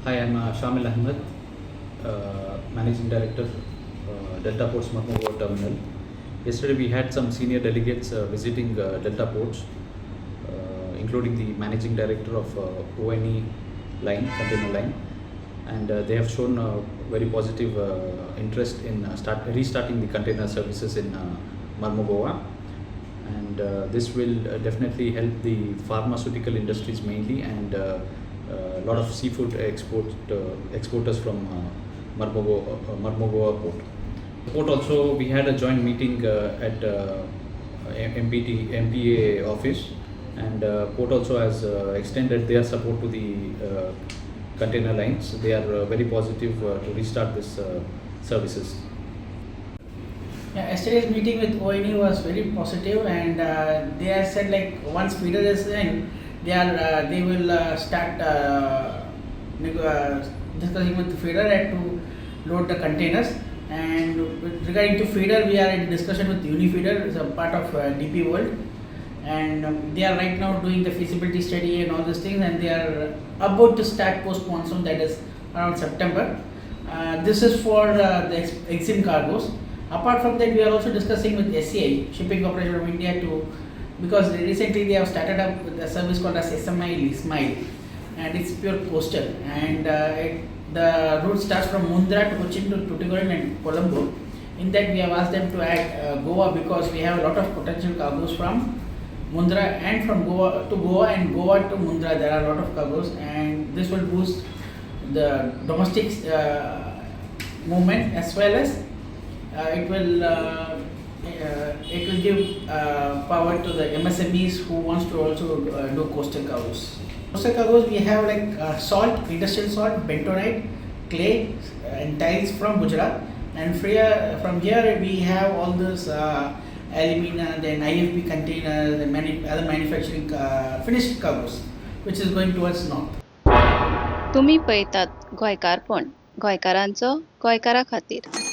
Hi, I'm Shamil Ahmed, Managing Director, Delta Ports Mormugao Terminal. Yesterday we had some senior delegates visiting Delta Ports, including the Managing Director of ONE line, container line, and they have shown very positive interest in restarting the container services in Mormugao. And this will definitely help the pharmaceutical industries mainly, and a lot of seafood exporters from Mormugao Port. Port also, we had a joint meeting at MPA office, and Port also has extended their support to the container lines. They are very positive to restart this services. Yeah, yesterday's meeting with ONE was very positive, and they have said like once feeder is in, they will start discussing with the feeder and to load the containers. And regarding to feeder, we are in discussion with Unifeeder, it's a part of DP World, and they are right now doing the feasibility study and all these things, and they are about to start post monsoon, that is around September. This is for the exim cargoes. Apart from that, we are also discussing with SCI, Shipping Corporation of India, because recently they have started up with a service called as SMI Smile, and it's pure coastal, and the route starts from Mundra to Cochin to Tuticorin and Colombo. In that, we have asked them to add Goa, because we have a lot of potential cargoes from Mundra and from Goa to Goa and Goa to Mundra. There are a lot of cargoes, and this will boost the domestic movement, as well as it will give power to the MSMEs who wants to also do coastal cargoes. Coastal cargoes, we have like salt, industrial salt, bentonite, clay, and tiles from Gujarat, and from here we have all this alumina, then IFB containers, and many other manufacturing finished cargoes, which is going towards north. तुम्ही पळयतात गोंयकारपण, गोंयकारांचो गोंयकारा खातीर.